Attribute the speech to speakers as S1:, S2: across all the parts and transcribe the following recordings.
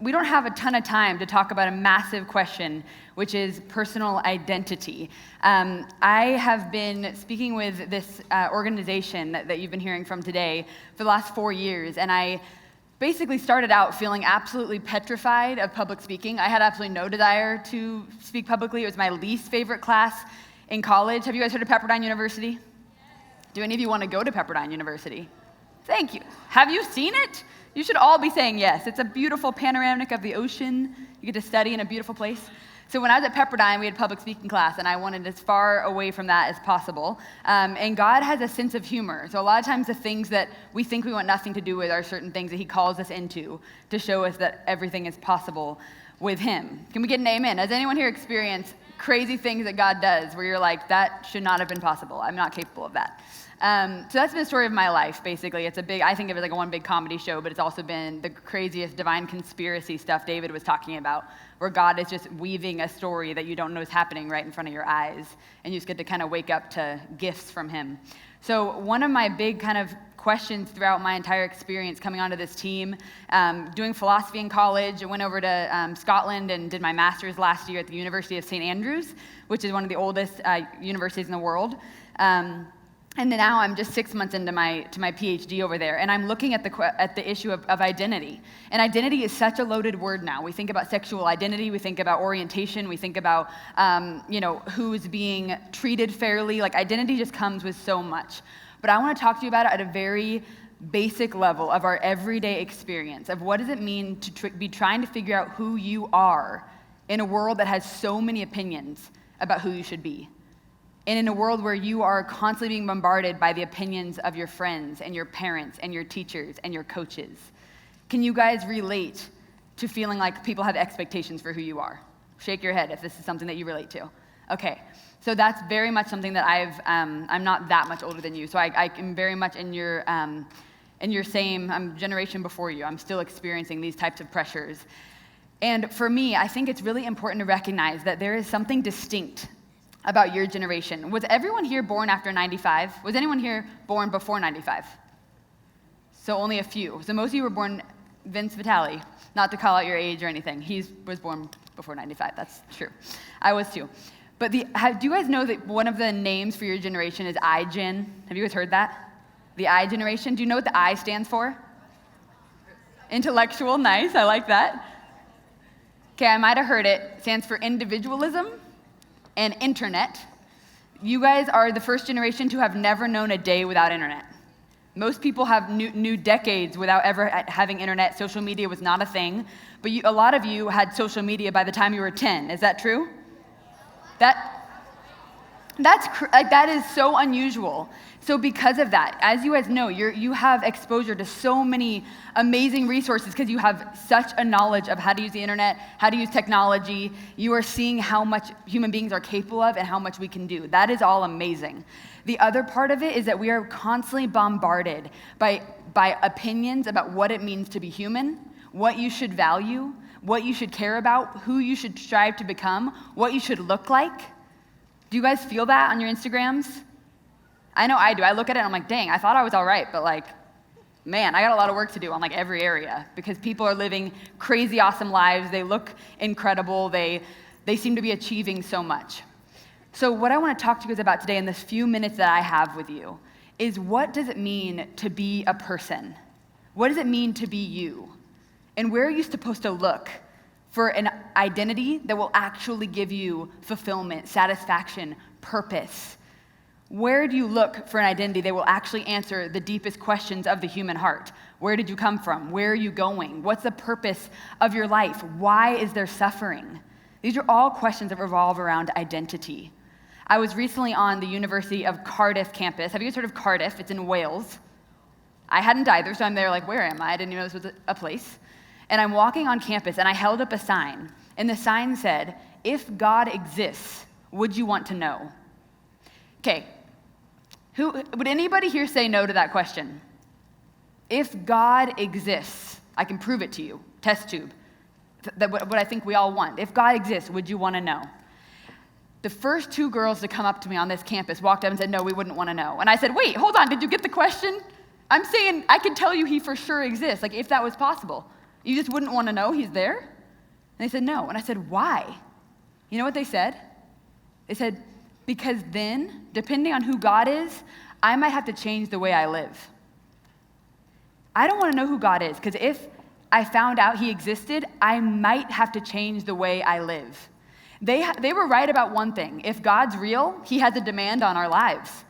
S1: we don't have a ton of time to talk about a massive question, which is personal identity. I have been speaking with this organization that you've been hearing from today for the last 4 years, and I basically started out feeling absolutely petrified of public speaking. I had absolutely no desire to speak publicly. It was my least favorite class in college. Have you guys heard of Pepperdine University? Yes. Do any of you want to go to Pepperdine University? Thank you. Have you seen it? You should all be saying yes. It's a beautiful panoramic of the ocean. You get to study in a beautiful place. So when I was at Pepperdine, we had public speaking class, and I wanted as far away from that as possible. And God has a sense of humor. So a lot of times the things that we think we want nothing to do with are certain things that he calls us into to show us that everything is possible with him. Can we get an amen? Has anyone here experienced crazy things that God does where you're like, that should not have been possible? I'm not capable of that. So that's been the story of my life, basically. It's I think of it like a one big comedy show, but it's also been the craziest divine conspiracy stuff David was talking about, where God is just weaving a story that you don't know is happening right in front of your eyes, and you just get to kind of wake up to gifts from him. So one of my big kind of questions throughout my entire experience coming onto this team, doing philosophy in college, I went over to Scotland and did my master's last year at the University of St. Andrews, which is one of the oldest universities in the world. And then now I'm just 6 months into my PhD over there, and I'm looking at the issue of identity. And identity is such a loaded word now. We think about sexual identity, we think about orientation, we think about who's being treated fairly. Like, identity just comes with so much. But I want to talk to you about it at a very basic level of our everyday experience of what does it mean to be trying to figure out who you are in a world that has so many opinions about who you should be. And in a world where you are constantly being bombarded by the opinions of your friends and your parents and your teachers and your coaches. Can you guys relate to feeling like people have expectations for who you are? Shake your head if this is something that you relate to. Okay, so that's very much something that I'm not that much older than you, so I am very much in your same generation before you. I'm still experiencing these types of pressures. And for me, I think it's really important to recognize that there is something distinct about your generation. Was everyone here born after 95? Was anyone here born before 95? So only a few. So most of you were born Vince Vitale, not to call out your age or anything. He was born before 95, that's true. I was too. But do you guys know that one of the names for your generation is iGen? Have you guys heard that? The I generation. Do you know what the I stands for? Intellectual, nice, I like that. Okay, I might have heard it. It stands for individualism and internet. You guys are the first generation to have never known a day without internet. Most people have new decades without ever having internet. Social media was not a thing, but a lot of you had social media by the time you were 10. Is that true? That is so unusual. So because of that, as you guys know, you have exposure to so many amazing resources because you have such a knowledge of how to use the internet, how to use technology. You are seeing how much human beings are capable of and how much we can do. That is all amazing. The other part of it is that we are constantly bombarded by opinions about what it means to be human, what you should value, what you should care about, who you should strive to become, what you should look like. Do you guys feel that on your Instagrams? I know I do. I look at it and I'm like, dang, I thought I was all right, but man, I got a lot of work to do on every area because people are living crazy awesome lives. They look incredible. They seem to be achieving so much. So what I want to talk to you guys about today in this few minutes that I have with you is, what does it mean to be a person? What does it mean to be you? And where are you supposed to look for an identity that will actually give you fulfillment, satisfaction, purpose? Where do you look for an identity that will actually answer the deepest questions of the human heart? Where did you come from? Where are you going? What's the purpose of your life? Why is there suffering? These are all questions that revolve around identity. I was recently on the University of Cardiff campus. Have you guys heard of Cardiff? It's in Wales. I hadn't either, so I'm there where am I? I didn't even know this was a place. And I'm walking on campus, and I held up a sign, and the sign said, "If God exists, would you want to know?" Okay, would anybody here say no to that question? If God exists, I can prove it to you, test tube, what I think we all want. If God exists, would you want to know? The first two girls to come up to me on this campus walked up and said, "No, we wouldn't want to know." And I said, "Wait, hold on, did you get the question? I'm saying I can tell you he for sure exists, if that was possible. You just wouldn't want to know he's there? And they said, no. And I said, why? You know what they said? They said, because then, depending on who God is, I might have to change the way I live. I don't want to know who God is, because if I found out he existed, I might have to change the way I live. They were right about one thing. If God's real, he has a demand on our lives.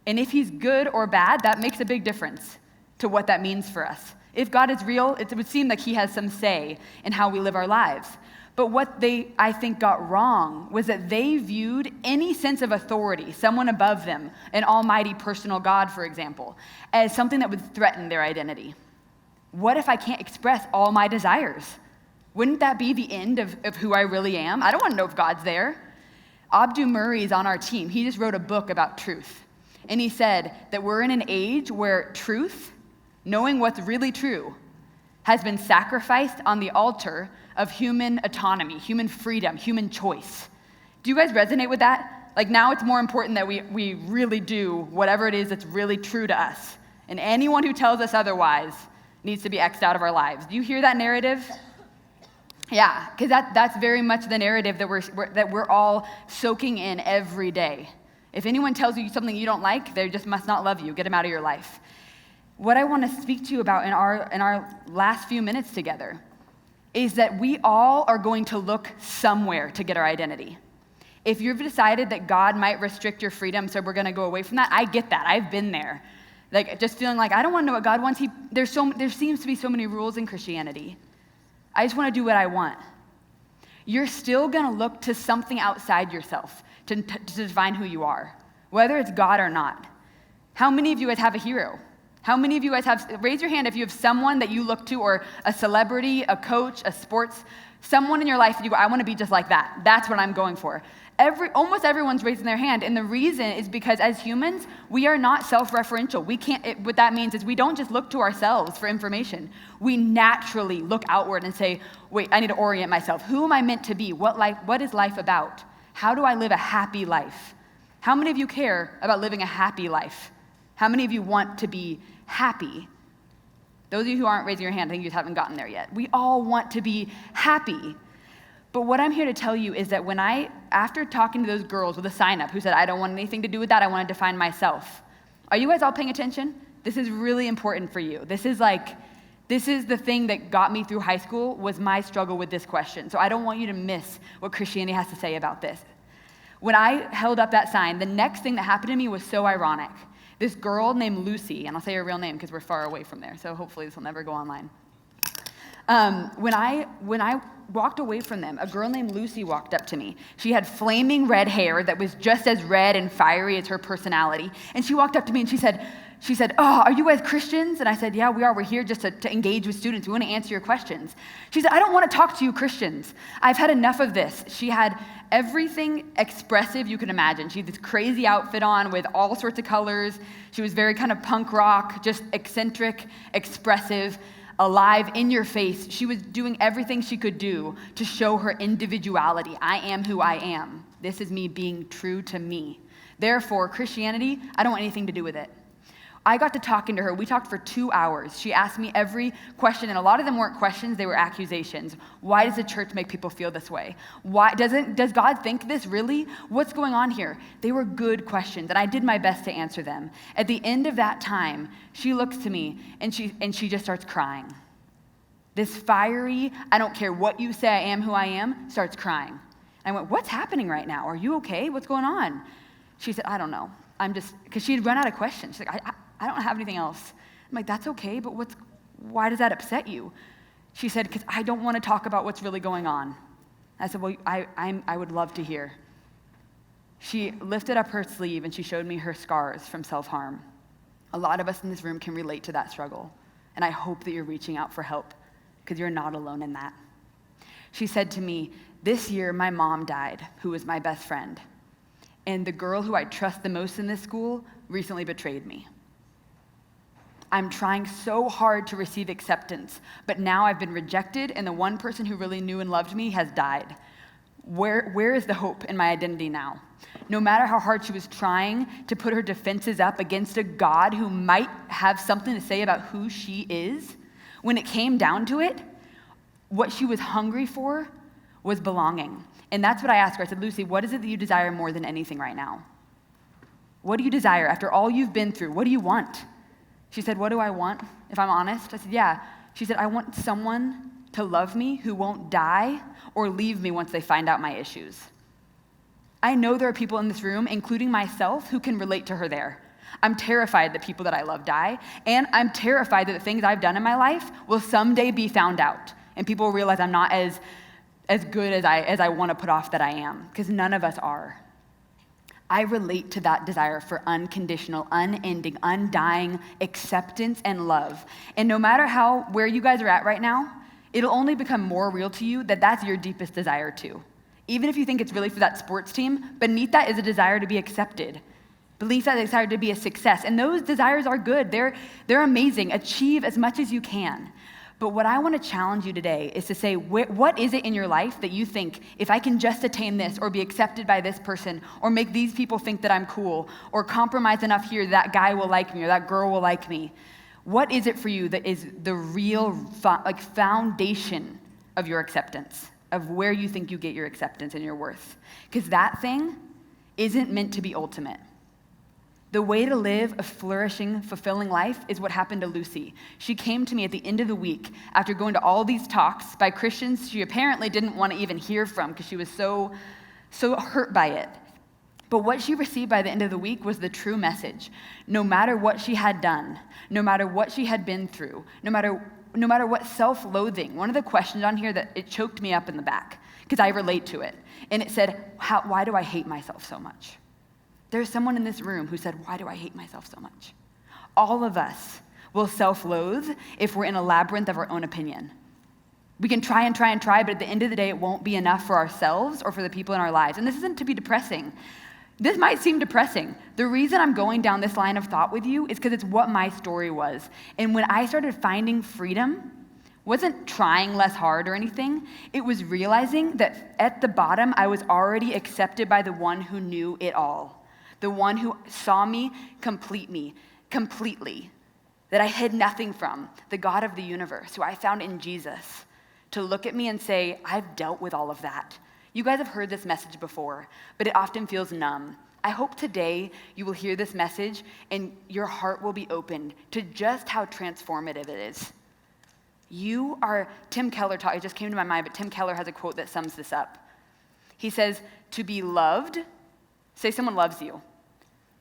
S1: And if he's good or bad, that makes a big difference to what that means for us. If God is real, it would seem like he has some say in how we live our lives. But what they, I think, got wrong was that they viewed any sense of authority, someone above them, an almighty personal God, for example, as something that would threaten their identity. What if I can't express all my desires? Wouldn't that be the end of who I really am? I don't want to know if God's there. Abdu Murray's on our team. He just wrote a book about truth. And he said that we're in an age where truth, knowing what's really true, has been sacrificed on the altar of human autonomy, human freedom, human choice. Do you guys resonate with that? Like now it's more important that we really do whatever it is that's really true to us. And anyone who tells us otherwise needs to be X'd out of our lives. Do you hear that narrative? Yeah, because that's very much the narrative that we're all soaking in every day. If anyone tells you something you don't like, they just must not love you. Get them out of your life. What I want to speak to you about in our last few minutes together is that we all are going to look somewhere to get our identity. If you've decided that God might restrict your freedom, so we're going to go away from that, I get that. I've been there. Like just feeling like I don't want to know what God wants. There seems to be so many rules in Christianity. I just want to do what I want. You're still going to look to something outside yourself to define who you are, whether it's God or not. How many of you guys have a hero? How many of you guys raise your hand if you have someone that you look to, or a celebrity, a coach, a sports, someone in your life that you go, I want to be just like that. That's what I'm going for. Almost everyone's raising their hand, and the reason is because as humans, we are not self-referential. What that means is we don't just look to ourselves for information. We naturally look outward and say, wait, I need to orient myself. Who am I meant to be? What is life about? How do I live a happy life? How many of you care about living a happy life? How many of you want to be happy? Those of you who aren't raising your hand, I think you just haven't gotten there yet. We all want to be happy. But what I'm here to tell you is that after talking to those girls with a sign up who said, I don't want anything to do with that, I want to define myself. Are you guys all paying attention? This is really important for you. This is the thing that got me through high school, was my struggle with this question. So I don't want you to miss what Christianity has to say about this. When I held up that sign, the next thing that happened to me was so ironic. This girl named Lucy, and I'll say her real name because we're far away from there, so hopefully this will never go online. When I walked away from them, a girl named Lucy walked up to me. She had flaming red hair that was just as red and fiery as her personality. And she walked up to me and she said, oh, are you guys Christians? And I said, yeah, we are. We're here just to engage with students. We want to answer your questions. She said, I don't want to talk to you Christians. I've had enough of this. She had everything expressive you can imagine. She had this crazy outfit on with all sorts of colors. She was very kind of punk rock, just eccentric, expressive, alive, in your face. She was doing everything she could do to show her individuality. I am who I am. This is me being true to me. Therefore, Christianity, I don't want anything to do with it. I got to talking to her. We talked for 2 hours. She asked me every question, and a lot of them weren't questions, they were accusations. Why does the church make people feel this way? Why does God think this really? What's going on here? They were good questions, and I did my best to answer them. At the end of that time, she looks to me, and she just starts crying. This fiery, I don't care what you say, I am who I am, starts crying. And I went, what's happening right now? Are you okay? What's going on? She said, I don't know. Because she had run out of questions. She's like, I don't have anything else. I'm like, that's okay, but why does that upset you? She said, because I don't want to talk about what's really going on. I said, well, I would love to hear. She lifted up her sleeve and she showed me her scars from self-harm. A lot of us in this room can relate to that struggle, and I hope that you're reaching out for help, because you're not alone in that. She said to me, this year my mom died, who was my best friend, and the girl who I trust the most in this school recently betrayed me. I'm trying so hard to receive acceptance, but now I've been rejected, and the one person who really knew and loved me has died. Where is the hope in my identity now? No matter how hard she was trying to put her defenses up against a God who might have something to say about who she is, when it came down to it, What she was hungry for was belonging. And that's what I asked her. I said, Lucy, what is it that you desire more than anything right now? What do you desire after all you've been through? What do you want? She said, what do I want, if I'm honest? I said, yeah. She said, I want someone to love me who won't die or leave me once they find out my issues. I know there are people in this room, including myself, who can relate to her there. I'm terrified that people that I love die, and I'm terrified that the things I've done in my life will someday be found out, and people will realize I'm not as good as I want to put off that I am, because none of us are. I relate to that desire for unconditional, unending, undying acceptance and love. And no matter where you guys are at right now, it'll only become more real to you that that's your deepest desire too. Even if you think it's really for that sports team, beneath that is a desire to be accepted. Beneath that desire to be a success. And those desires are good. They're amazing. Achieve as much as you can. But what I want to challenge you today is to say, what is it in your life that you think, if I can just attain this or be accepted by this person or make these people think that I'm cool or compromise enough here that guy will like me or that girl will like me? What is it for you that is the real foundation of your acceptance, of where you think you get your acceptance and your worth? Because that thing isn't meant to be ultimate. The way to live a flourishing, fulfilling life is what happened to Lucy. She came to me at the end of the week after going to all these talks by Christians she apparently didn't want to even hear from because she was so hurt by it. But what she received by the end of the week was the true message. No matter what she had done, no matter what she had been through, no matter what self-loathing, one of the questions on here that it choked me up in the back because I relate to it. And it said, why do I hate myself so much? There's someone in this room who said, why do I hate myself so much? All of us will self-loathe if we're in a labyrinth of our own opinion. We can try and try and try, but at the end of the day, it won't be enough for ourselves or for the people in our lives. And this isn't to be depressing. This might seem depressing. The reason I'm going down this line of thought with you is because it's what my story was. And when I started finding freedom, wasn't trying less hard or anything. It was realizing that at the bottom, I was already accepted by the one who knew it all. The one who saw me completely, that I hid nothing from, the God of the universe, who I found in Jesus, to look at me and say, I've dealt with all of that. You guys have heard this message before, but it often feels numb. I hope today you will hear this message and your heart will be opened to just how transformative it is. Tim Keller taught, it just came to my mind, but Tim Keller has a quote that sums this up. He says, to be loved, say someone loves you,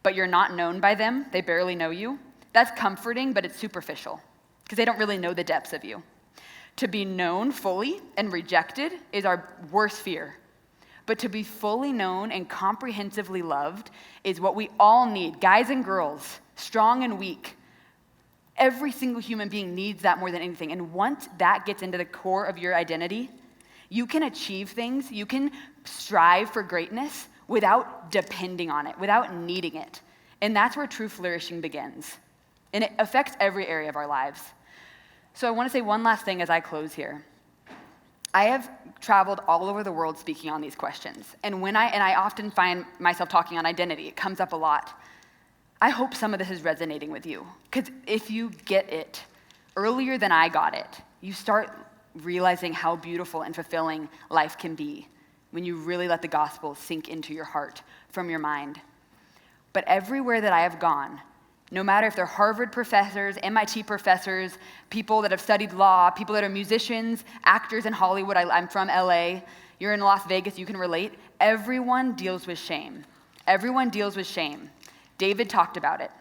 S1: but you're not known by them, they barely know you. That's comforting, but it's superficial because they don't really know the depths of you. To be known fully and rejected is our worst fear. But to be fully known and comprehensively loved is what we all need, guys and girls, strong and weak. Every single human being needs that more than anything. And once that gets into the core of your identity, you can achieve things, you can strive for greatness without depending on it, without needing it. And that's where true flourishing begins. And it affects every area of our lives. So I want to say one last thing as I close here. I have traveled all over the world speaking on these questions. And I often find myself talking on identity. It comes up a lot. I hope some of this is resonating with you. Because if you get it earlier than I got it, you start realizing how beautiful and fulfilling life can be when you really let the gospel sink into your heart from your mind. But everywhere that I have gone, no matter if they're Harvard professors, MIT professors, people that have studied law, people that are musicians, actors in Hollywood, I'm from LA, you're in Las Vegas, you can relate, everyone deals with shame. Everyone deals with shame. David talked about it.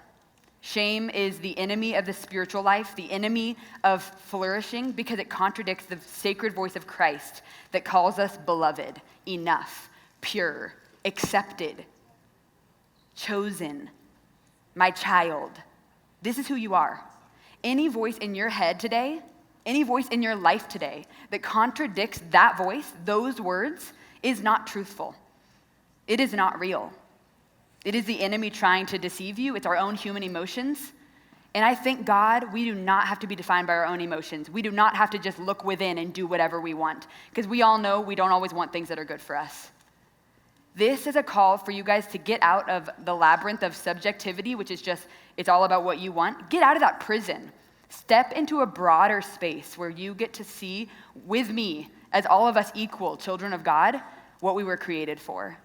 S1: Shame is the enemy of the spiritual life, the enemy of flourishing, because it contradicts the sacred voice of Christ that calls us beloved, enough, pure, accepted, chosen, my child. This is who you are. Any voice in your head today, any voice in your life today that contradicts that voice, those words, is not truthful. It is not real. It is the enemy trying to deceive you. It's our own human emotions. And I thank God we do not have to be defined by our own emotions. We do not have to just look within and do whatever we want, because we all know we don't always want things that are good for us. This is a call for you guys to get out of the labyrinth of subjectivity, which is just, it's all about what you want. Get out of that prison. Step into a broader space where you get to see with me, as all of us equal children of God, what we were created for.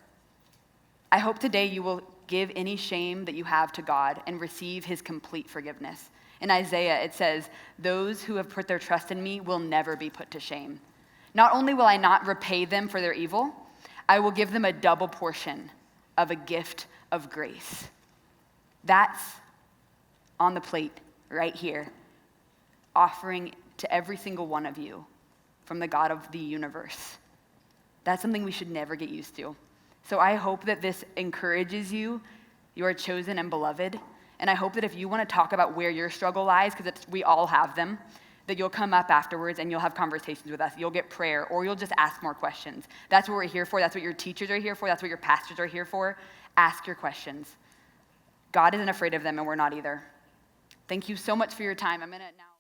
S1: I hope today you will give any shame that you have to God and receive his complete forgiveness. In Isaiah, it says, "Those who have put their trust in me will never be put to shame. Not only will I not repay them for their evil, I will give them a double portion of a gift of grace." That's on the plate right here, offering to every single one of you from the God of the universe. That's something we should never get used to. So I hope that this encourages you. You are chosen and beloved. And I hope that if you want to talk about where your struggle lies, because we all have them, that you'll come up afterwards and you'll have conversations with us. You'll get prayer, or you'll just ask more questions. That's what we're here for. That's what your teachers are here for. That's what your pastors are here for. Ask your questions. God isn't afraid of them, and we're not either. Thank you so much for your time. I'm going to now